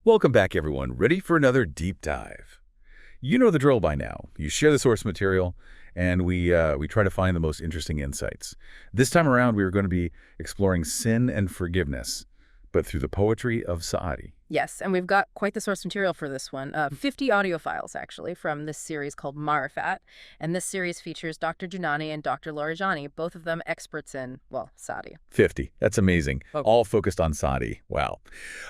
Welcome back, everyone. Ready for another deep dive? You know the drill by now. You share the source material, and we try to find the most interesting insights. This time around, we are going to be exploring sin and forgiveness, but through the poetry of Saadi. Yes, and we've got quite the source material for this one. 50 audio files, actually, from this series called Marifat. And this series features Dr. Dinani and Dr. Larijani, both of them experts in, well, Saadi. 50. That's amazing. Oh. All focused on Saadi. Wow.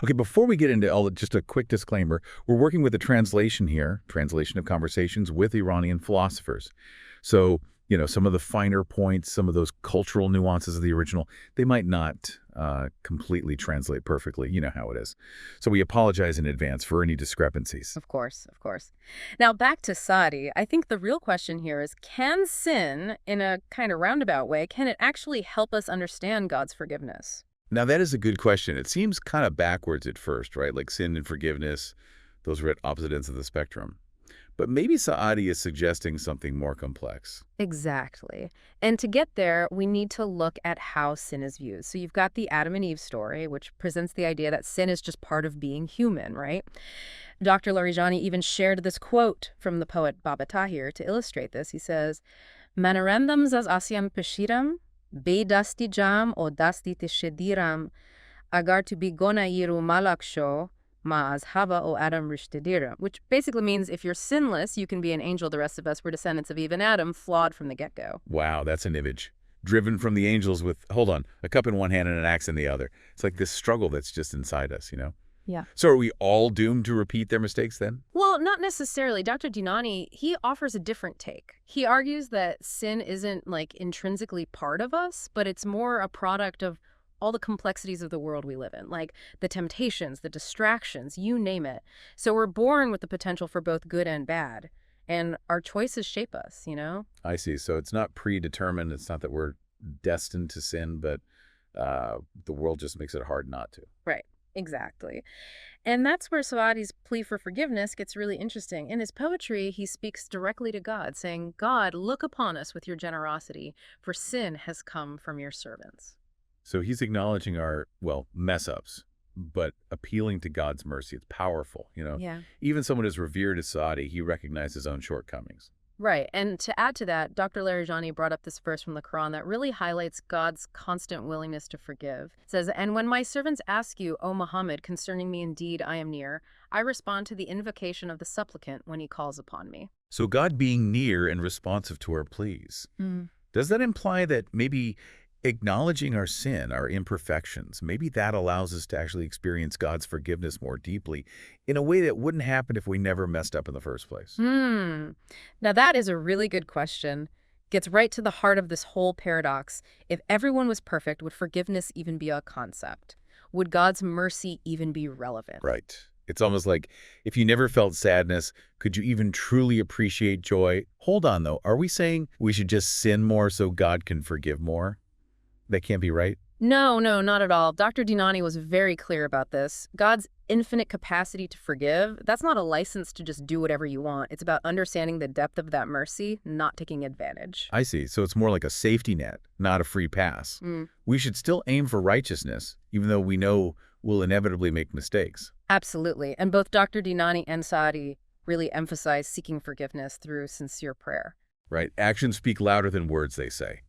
Okay, before we get into all, just a quick disclaimer. We're working with a translation here, translation of conversations with Iranian philosophers. So, some of the finer points, some of those cultural nuances of the original, they might not completely translate perfectly. You know how it is. So we apologize in advance for any discrepancies. Of course, of course. Now, back to Saadi, I think the real question here is, can sin, in a kind of roundabout way, can it actually help us understand God's forgiveness? Now, that is a good question. It seems kind of backwards at first, right? Like sin and forgiveness, those are at opposite ends of the spectrum. But maybe Saadi is suggesting something more complex. Exactly. And to get there, we need to look at how sin is viewed. So you've got the Adam and Eve story, which presents the idea that sin is just part of being human, right? Dr. Larijani even shared this quote from the poet Baba Tahir to illustrate this. He says, "Manarandam zaz asyam peshiram, be dasti jam o dasti tishediram, agar to be gonayiru malaksho, Ma'az Hava o Adam Rishtadira," which basically means if you're sinless, you can be an angel. The rest of us were descendants of Eve and Adam, flawed from the get-go. Wow, that's an image. Driven from the angels with, hold on, a cup in one hand and an axe in the other. It's like this struggle that's just inside us, Yeah. So are we all doomed to repeat their mistakes then? Well, not necessarily. Dr. Dinani, he offers a different take. He argues that sin isn't intrinsically part of us, but it's more a product of all the complexities of the world we live in, like the temptations, the distractions, you name it. So we're born with the potential for both good and bad, and our choices shape us, I see. So it's not predetermined. It's not that we're destined to sin, but the world just makes it hard not to. Right, exactly. And that's where Saadi's plea for forgiveness gets really interesting. In his poetry, he speaks directly to God, saying, "God, look upon us with your generosity, for sin has come from your servants." So he's acknowledging our, mess-ups, but appealing to God's mercy. It's powerful, Yeah. Even someone as revered as Saadi, he recognized his own shortcomings. Right. And to add to that, Dr. Larijani brought up this verse from the Quran that really highlights God's constant willingness to forgive. It says, "And when my servants ask you, O Muhammad, concerning me indeed I am near, I respond to the invocation of the supplicant when he calls upon me." So God being near and responsive to our pleas. Does that imply that maybe acknowledging our sin, our imperfections, maybe that allows us to actually experience God's forgiveness more deeply in a way that wouldn't happen if we never messed up in the first place? Now that is a really good question. Gets right to the heart of this whole paradox. If everyone was perfect, would forgiveness even be a concept? Would God's mercy even be relevant? Right. It's almost like if you never felt sadness, could you even truly appreciate joy? Hold on, though. Are we saying we should just sin more so God can forgive more? That can't be right. No, not at all. Dr. Dinani was very clear about this. God's infinite capacity to forgive, that's not a license to just do whatever you want. It's about understanding the depth of that mercy, not taking advantage. I see. So it's more like a safety net, not a free pass. We should still aim for righteousness, even though we know we'll inevitably make mistakes. Absolutely. And both Dr. Dinani and Saadi really emphasize seeking forgiveness through sincere prayer. Right. Actions speak louder than words, they say.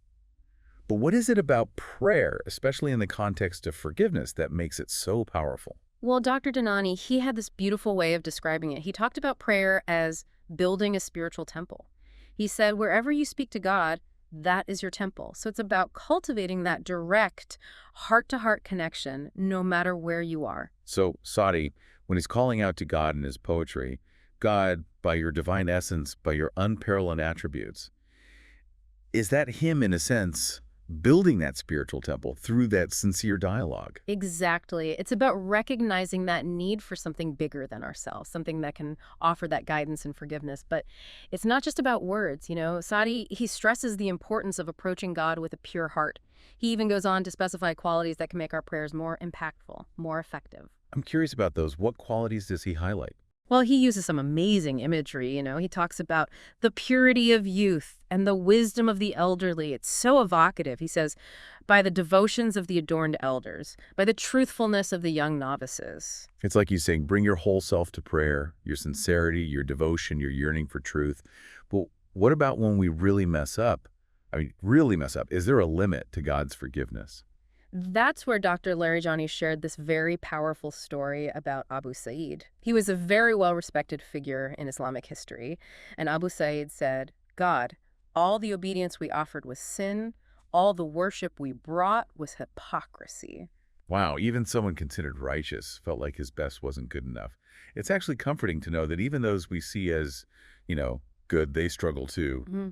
But what is it about prayer, especially in the context of forgiveness, that makes it so powerful? Well, Dr. Dinani, he had this beautiful way of describing it. He talked about prayer as building a spiritual temple. He said, wherever you speak to God, that is your temple. So it's about cultivating that direct heart-to-heart connection, no matter where you are. So Saadi, when he's calling out to God in his poetry, God, by your divine essence, by your unparalleled attributes, is that him, in a sense, building that spiritual temple through that sincere dialogue? Exactly. It's about recognizing that need for something bigger than ourselves, something that can offer that guidance and forgiveness. But it's not just about words, Saadi, he stresses the importance of approaching God with a pure heart. He even goes on to specify qualities that can make our prayers more impactful, more effective. I'm curious about those. What qualities does he highlight? Well, he uses some amazing imagery, He talks about the purity of youth and the wisdom of the elderly. It's so evocative. He says, by the devotions of the adorned elders, by the truthfulness of the young novices. It's like he's saying, bring your whole self to prayer, your sincerity, your devotion, your yearning for truth. But what about when we really mess up? I mean, really mess up. Is there a limit to God's forgiveness? That's where Dr. Larijani shared this very powerful story about Abu Sa'id. He was a very well-respected figure in Islamic history, and Abu Sa'id said, God, all the obedience we offered was sin, all the worship we brought was hypocrisy. Wow, even someone considered righteous felt like his best wasn't good enough. It's actually comforting to know that even those we see as, good, they struggle too. Mm-hmm.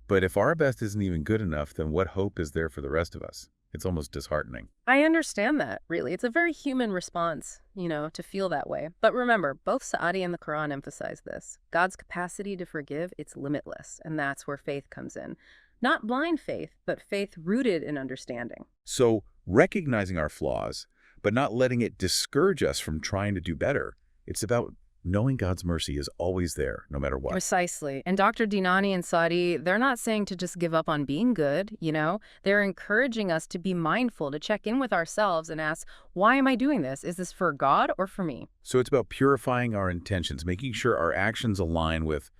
But if our best isn't even good enough, then what hope is there for the rest of us? It's almost disheartening. I understand that, really. It's a very human response, to feel that way. But remember, both Saadi and the Quran emphasize this. God's capacity to forgive, it's limitless, and that's where faith comes in. Not blind faith, but faith rooted in understanding. So recognizing our flaws, but not letting it discourage us from trying to do better. It's about knowing God's mercy is always there, no matter what. Precisely. And Dr. Dinani and Saadi, they're not saying to just give up on being good, They're encouraging us to be mindful, to check in with ourselves and ask, why am I doing this? Is this for God or for me? So it's about purifying our intentions, making sure our actions align with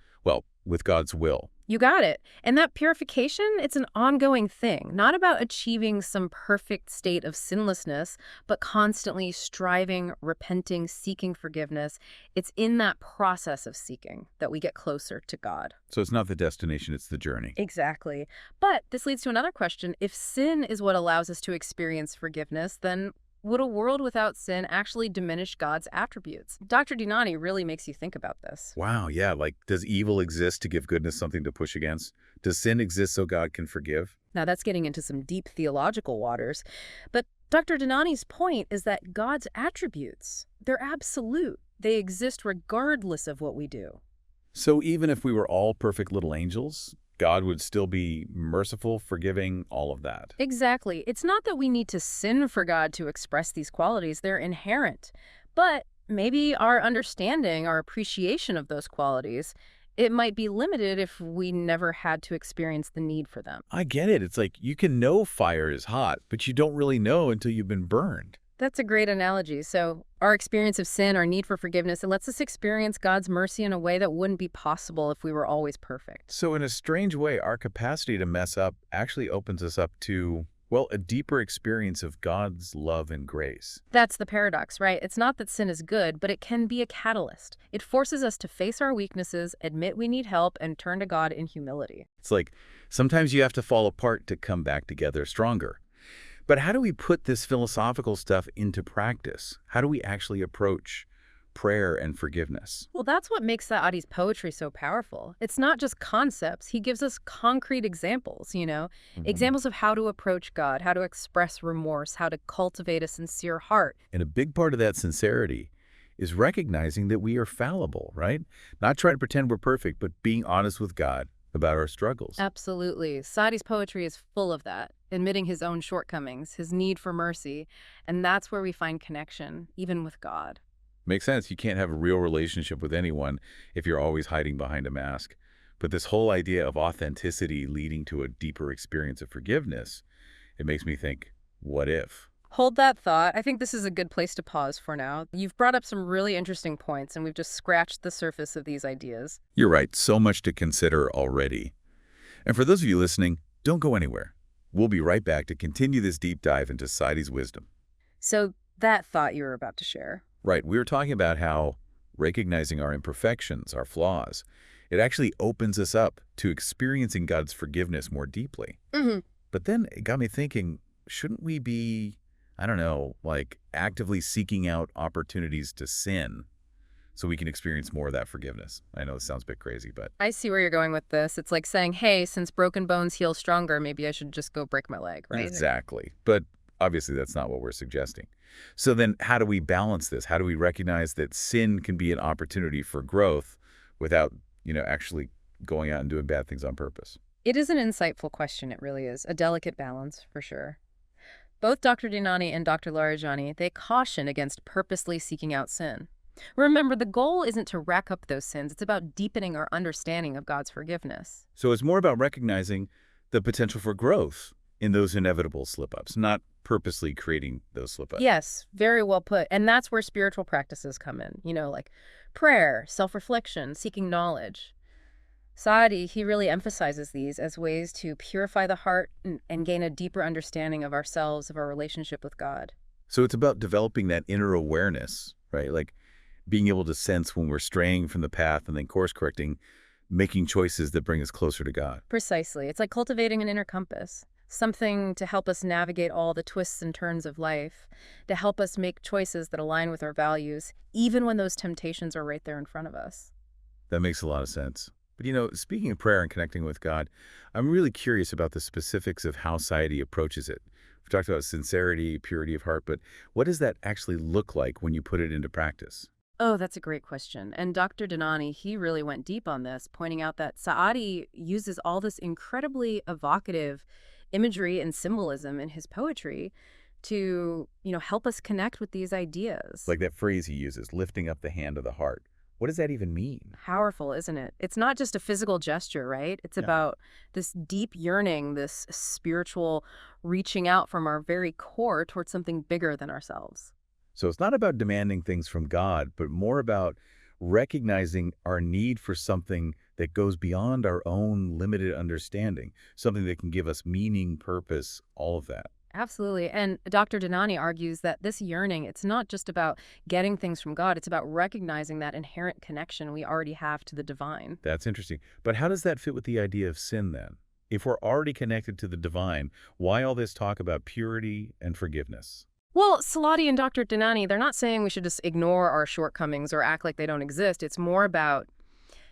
God's will. You got it. And that purification, it's an ongoing thing, not about achieving some perfect state of sinlessness, but constantly striving, repenting, seeking forgiveness. It's in that process of seeking that we get closer to God. So it's not the destination, it's the journey. Exactly. But this leads to another question. If sin is what allows us to experience forgiveness, then would a world without sin actually diminish God's attributes? Dr. Dinani really makes you think about this. Wow, yeah, does evil exist to give goodness something to push against? Does sin exist so God can forgive? Now, that's getting into some deep theological waters. But Dr. Dinani's point is that God's attributes, they're absolute. They exist regardless of what we do. So even if we were all perfect little angels, God would still be merciful, forgiving, all of that. Exactly. It's not that we need to sin for God to express these qualities. They're inherent. But maybe our understanding, our appreciation of those qualities, it might be limited if we never had to experience the need for them. I get it. It's like you can know fire is hot, but you don't really know until you've been burned. That's a great analogy. So our experience of sin, our need for forgiveness, it lets us experience God's mercy in a way that wouldn't be possible if we were always perfect. So in a strange way, our capacity to mess up actually opens us up to, a deeper experience of God's love and grace. That's the paradox, right? It's not that sin is good, but it can be a catalyst. It forces us to face our weaknesses, admit we need help, and turn to God in humility. It's like sometimes you have to fall apart to come back together stronger. But how do we put this philosophical stuff into practice? How do we actually approach prayer and forgiveness? Well, that's what makes Saadi's poetry so powerful. It's not just concepts. He gives us concrete examples, examples of how to approach God, how to express remorse, how to cultivate a sincere heart. And a big part of that sincerity is recognizing that we are fallible, right? Not trying to pretend we're perfect, but being honest with God about our struggles. Absolutely. Saadi's poetry is full of that, admitting his own shortcomings, his need for mercy, and that's where we find connection, even with God. Makes sense. You can't have a real relationship with anyone if you're always hiding behind a mask. But this whole idea of authenticity leading to a deeper experience of forgiveness, it makes me think, what if? Hold that thought. I think this is a good place to pause for now. You've brought up some really interesting points, and we've just scratched the surface of these ideas. You're right. So much to consider already. And for those of you listening, don't go anywhere. We'll be right back to continue this deep dive into Saadi's wisdom. So that thought you were about to share. Right. We were talking about how recognizing our imperfections, our flaws, it actually opens us up to experiencing God's forgiveness more deeply. Mm-hmm. But then it got me thinking, shouldn't we be, actively seeking out opportunities to sin so we can experience more of that forgiveness? I know this sounds a bit crazy, but I see where you're going with this. It's like saying, hey, since broken bones heal stronger, maybe I should just go break my leg, right? Exactly. But obviously that's not what we're suggesting. So then how do we balance this? How do we recognize that sin can be an opportunity for growth without, actually going out and doing bad things on purpose? It is an insightful question. It really is. A delicate balance, for sure. Both Dr. Dinani and Dr. Larijani, they caution against purposely seeking out sin. Remember, the goal isn't to rack up those sins. It's about deepening our understanding of God's forgiveness. So it's more about recognizing the potential for growth in those inevitable slip-ups, not purposely creating those slip-ups. Yes, very well put. And that's where spiritual practices come in, like prayer, self-reflection, seeking knowledge. Saadi, he really emphasizes these as ways to purify the heart and gain a deeper understanding of ourselves, of our relationship with God. So it's about developing that inner awareness, right? Like being able to sense when we're straying from the path and then course correcting, making choices that bring us closer to God. Precisely. It's like cultivating an inner compass, something to help us navigate all the twists and turns of life, to help us make choices that align with our values, even when those temptations are right there in front of us. That makes a lot of sense. But speaking of prayer and connecting with God, I'm really curious about the specifics of how Saadi approaches it. We've talked about sincerity, purity of heart, but what does that actually look like when you put it into practice? Oh, that's a great question. And Dr. Dinani, he really went deep on this, pointing out that Saadi uses all this incredibly evocative imagery and symbolism in his poetry to, help us connect with these ideas. Like that phrase he uses, lifting up the hand of the heart. What does that even mean? Powerful, isn't it? It's not just a physical gesture, right? It's about this deep yearning, this spiritual reaching out from our very core towards something bigger than ourselves. So it's not about demanding things from God, but more about recognizing our need for something that goes beyond our own limited understanding, something that can give us meaning, purpose, all of that. Absolutely. And Dr. Dinani argues that this yearning, it's not just about getting things from God, it's about recognizing that inherent connection we already have to the divine. That's interesting. But how does that fit with the idea of sin then? If we're already connected to the divine, why all this talk about purity and forgiveness? Well, Saadi and Dr. Dinani, they're not saying we should just ignore our shortcomings or act like they don't exist. It's more about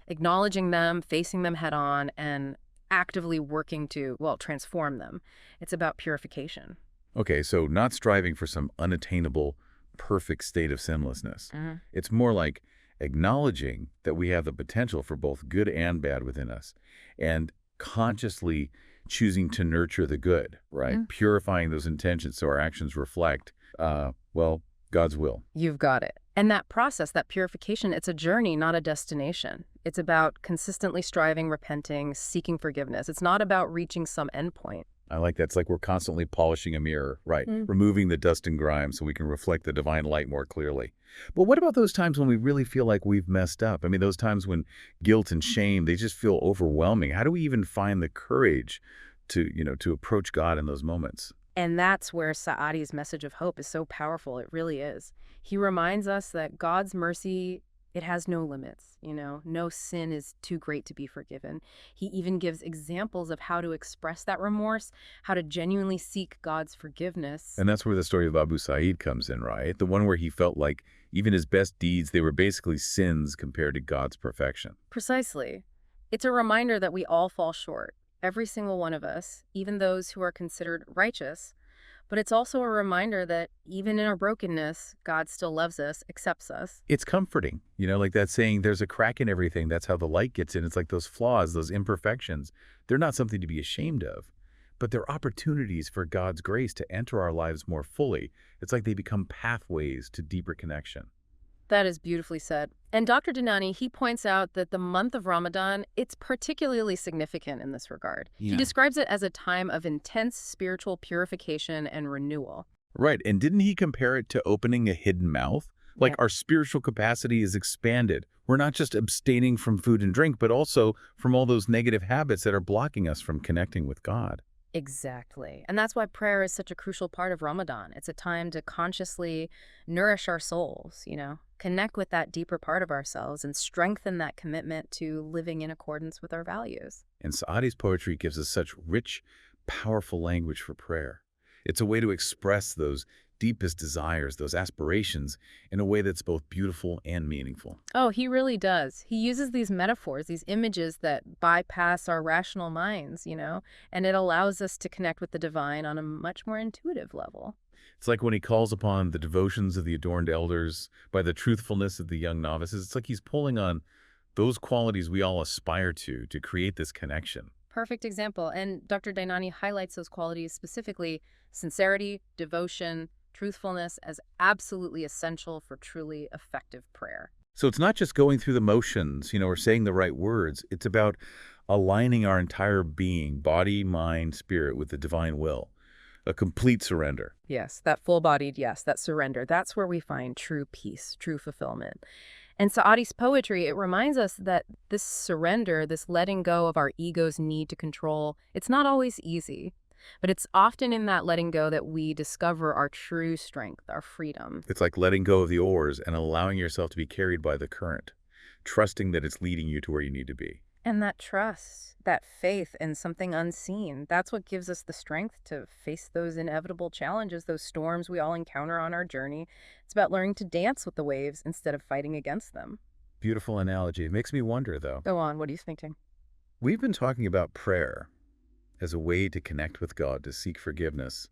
acknowledging them, facing them head on, and actively working to, transform them. It's about purification. Okay, so not striving for some unattainable, perfect state of sinlessness. It's more like acknowledging that we have the potential for both good and bad within us, and consciously choosing to nurture the good, right? Purifying those intentions so our actions reflect, God's will. You've got it. And that process, that purification, it's a journey, not a destination. It's about consistently striving, repenting, seeking forgiveness. It's not about reaching some endpoint. I like that. It's like we're constantly polishing a mirror, right? Removing the dust and grime so we can reflect the divine light more clearly. But what about those times when we really feel like we've messed up? I mean, those times when guilt and shame, they just feel overwhelming. How do we even find the courage to approach God in those moments? And that's where Saadi's message of hope is so powerful. It really is. He reminds us that God's mercy, it has no limits. No sin is too great to be forgiven. He even gives examples of how to express that remorse, how to genuinely seek God's forgiveness. And that's where the story of Abu Sa'id comes in, right? The one where he felt like even his best deeds, they were basically sins compared to God's perfection. Precisely. It's a reminder that we all fall short. Every single one of us, even those who are considered righteous. But it's also a reminder that even in our brokenness, God still loves us, accepts us. It's comforting, like that saying, there's a crack in everything. That's how the light gets in. It's like those flaws, those imperfections. They're not something to be ashamed of, but they're opportunities for God's grace to enter our lives more fully. It's like they become pathways to deeper connection. That is beautifully said. And Dr. Dinani, he points out that the month of Ramadan, it's particularly significant in this regard. He describes it as a time of intense spiritual purification and renewal. Right. And didn't he compare it to opening a hidden mouth? Like our spiritual capacity is expanded. We're not just abstaining from food and drink, but also from all those negative habits that are blocking us from connecting with God. Exactly. And that's why prayer is such a crucial part of Ramadan. It's a time to consciously nourish our souls, connect with that deeper part of ourselves and strengthen that commitment to living in accordance with our values. And Saadi's poetry gives us such rich, powerful language for prayer. It's a way to express those deepest desires, those aspirations, in a way that's both beautiful and meaningful. Oh, he really does. He uses these metaphors, these images that bypass our rational minds, and it allows us to connect with the divine on a much more intuitive level. It's like when he calls upon the devotions of the adorned elders by the truthfulness of the young novices. It's like he's pulling on those qualities we all aspire to create this connection. Perfect example. And Dr. Dinani highlights those qualities specifically: sincerity, devotion, truthfulness as absolutely essential for truly effective prayer. So it's not just going through the motions, or saying the right words. It's about aligning our entire being, body, mind, spirit, with the divine will. A complete surrender. Yes, that full-bodied yes, that surrender. That's where we find true peace, true fulfillment. And Saadi's poetry, it reminds us that this surrender, this letting go of our ego's need to control, it's not always easy. But it's often in that letting go that we discover our true strength, our freedom. It's like letting go of the oars and allowing yourself to be carried by the current, trusting that it's leading you to where you need to be. And that trust, that faith in something unseen, that's what gives us the strength to face those inevitable challenges, those storms we all encounter on our journey. It's about learning to dance with the waves instead of fighting against them. Beautiful analogy. It makes me wonder, though. Go on, what are you thinking? We've been talking about prayer as a way to connect with God, to seek forgiveness.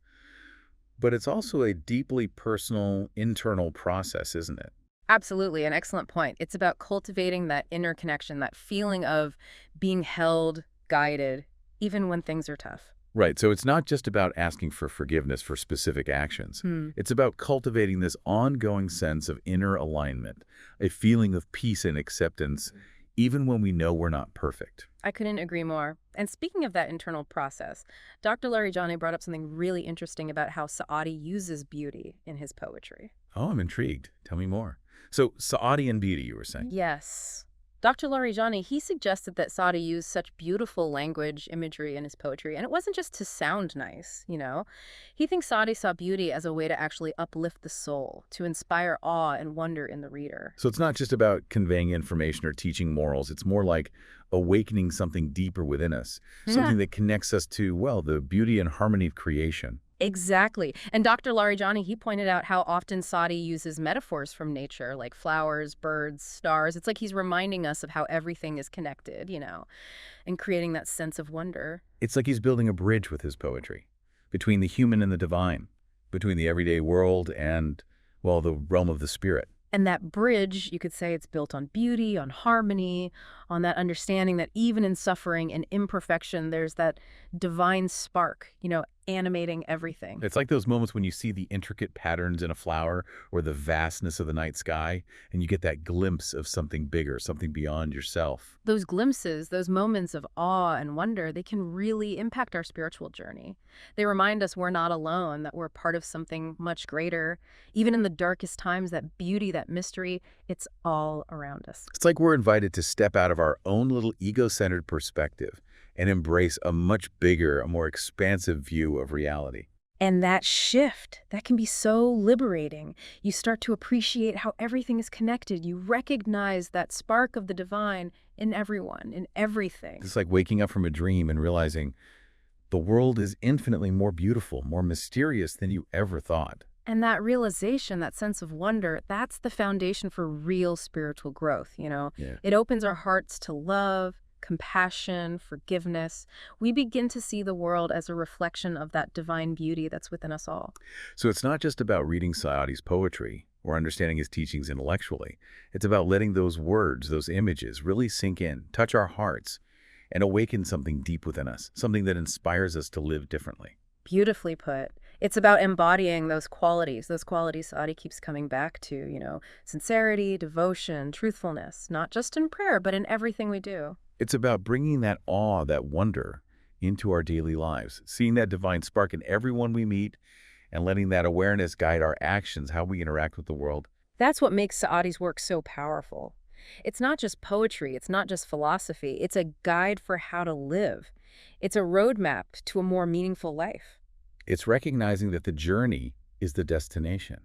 But it's also a deeply personal, internal process, isn't it? Absolutely, an excellent point. It's about cultivating that inner connection, that feeling of being held, guided, even when things are tough. Right, so it's not just about asking for forgiveness for specific actions. It's about cultivating this ongoing sense of inner alignment, a feeling of peace and acceptance, even when we know we're not perfect. I couldn't agree more. And speaking of that internal process, Dr. Larijani brought up something really interesting about how Saadi uses beauty in his poetry. Oh, I'm intrigued. Tell me more. So, Saadi and beauty, you were saying? Yes. Dr. Larijani, he suggested that Saadi use such beautiful language, imagery in his poetry, and it wasn't just to sound nice, He thinks Saadi saw beauty as a way to actually uplift the soul, to inspire awe and wonder in the reader. So it's not just about conveying information or teaching morals. It's more like awakening something deeper within us, something that connects us to, well, the beauty and harmony of creation. Exactly. And Dr. Larijani, he pointed out how often Saadi uses metaphors from nature, like flowers, birds, stars. It's like he's reminding us of how everything is connected, and creating that sense of wonder. It's like he's building a bridge with his poetry between the human and the divine, between the everyday world and, well, the realm of the spirit. And that bridge, you could say it's built on beauty, on harmony, on that understanding that even in suffering and imperfection, there's that divine spark, animating everything. It's like those moments when you see the intricate patterns in a flower or the vastness of the night sky, and you get that glimpse of something bigger, something beyond yourself. Those glimpses, those moments of awe and wonder, they can really impact our spiritual journey. They remind us we're not alone, that we're part of something much greater. Even in the darkest times, that beauty, that mystery, it's all around us. It's like we're invited to step out of our own little ego-centered perspective and embrace a much bigger, a more expansive view of reality. And that shift, that can be so liberating. You start to appreciate how everything is connected. You recognize that spark of the divine in everyone, in everything. It's like waking up from a dream and realizing the world is infinitely more beautiful, more mysterious than you ever thought. And that realization, that sense of wonder, that's the foundation for real spiritual growth, Yeah. It opens our hearts to love, compassion, forgiveness. We begin to see the world as a reflection of that divine beauty that's within us all. So it's not just about reading Saadi's poetry or understanding his teachings intellectually. It's about letting those words, those images really sink in, touch our hearts, and awaken something deep within us, something that inspires us to live differently. Beautifully put. It's about embodying those qualities Saadi keeps coming back to, sincerity, devotion, truthfulness, not just in prayer, but in everything we do. It's about bringing that awe, that wonder into our daily lives, seeing that divine spark in everyone we meet, and letting that awareness guide our actions, how we interact with the world. That's what makes Saadi's work so powerful. It's not just poetry, it's not just philosophy, it's a guide for how to live. It's a roadmap to a more meaningful life. It's recognizing that the journey is the destination.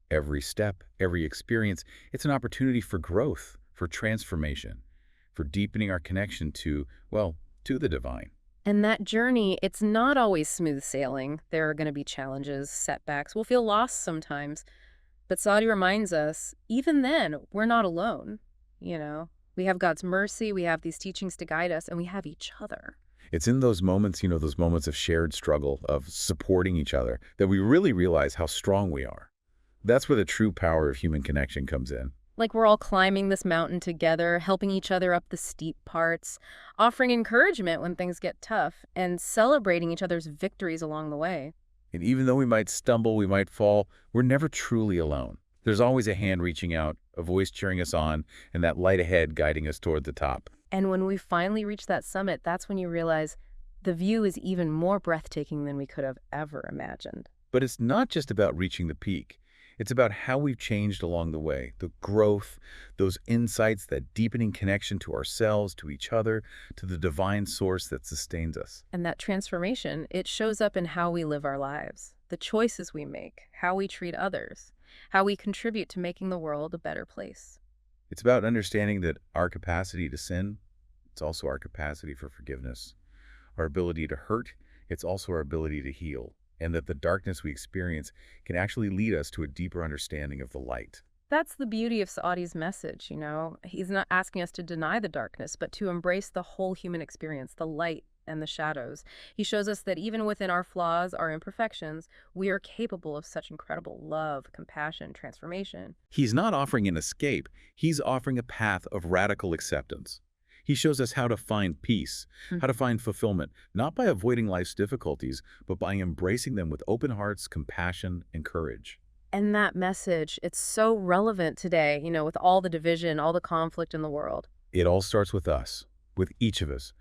Every step, every experience, it's an opportunity for growth, for transformation, for deepening our connection to, well, to the divine. And that journey, it's not always smooth sailing. There are going to be challenges, setbacks. We'll feel lost sometimes. But Saadi reminds us, even then, we're not alone. We have God's mercy, we have these teachings to guide us, and we have each other. It's in those moments, those moments of shared struggle, of supporting each other, that we really realize how strong we are. That's where the true power of human connection comes in. Like we're all climbing this mountain together, helping each other up the steep parts, offering encouragement when things get tough, and celebrating each other's victories along the way. And even though we might stumble, we might fall, we're never truly alone. There's always a hand reaching out, a voice cheering us on, and that light ahead guiding us toward the top. And when we finally reach that summit, that's when you realize the view is even more breathtaking than we could have ever imagined. But it's not just about reaching the peak. It's about how we've changed along the way, the growth, those insights, that deepening connection to ourselves, to each other, to the divine source that sustains us. And that transformation, it shows up in how we live our lives, the choices we make, how we treat others, how we contribute to making the world a better place. It's about understanding that our capacity to sin, it's also our capacity for forgiveness. Our ability to hurt, it's also our ability to heal. And that the darkness we experience can actually lead us to a deeper understanding of the light. That's the beauty of Saadi's message, you know. He's not asking us to deny the darkness, but to embrace the whole human experience, the light and the shadows. He shows us that even within our flaws, our imperfections, we are capable of such incredible love, compassion, transformation. He's not offering an escape. He's offering a path of radical acceptance. He shows us how to find peace, how to find fulfillment, not by avoiding life's difficulties, but by embracing them with open hearts, compassion, and courage. And that message, it's so relevant today, you know, with all the division, all the conflict in the world. It all starts with us, with each of us,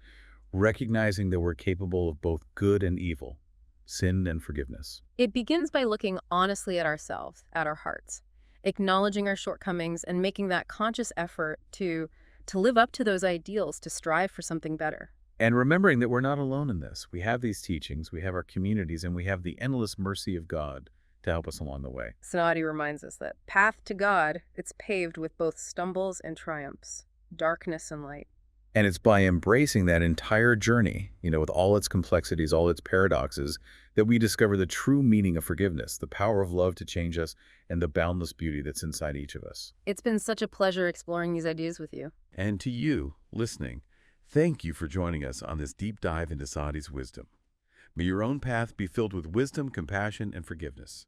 recognizing that we're capable of both good and evil, sin and forgiveness. It begins by looking honestly at ourselves, at our hearts, acknowledging our shortcomings and making that conscious effort to live up to those ideals, to strive for something better. And remembering that we're not alone in this. We have these teachings, we have our communities, and we have the endless mercy of God to help us along the way. Saadi reminds us that path to God, it's paved with both stumbles and triumphs, darkness and light. And it's by embracing that entire journey, with all its complexities, all its paradoxes, that we discover the true meaning of forgiveness, the power of love to change us, and the boundless beauty that's inside each of us. It's been such a pleasure exploring these ideas with you. And to you, listening, thank you for joining us on this deep dive into Saadi's wisdom. May your own path be filled with wisdom, compassion, and forgiveness.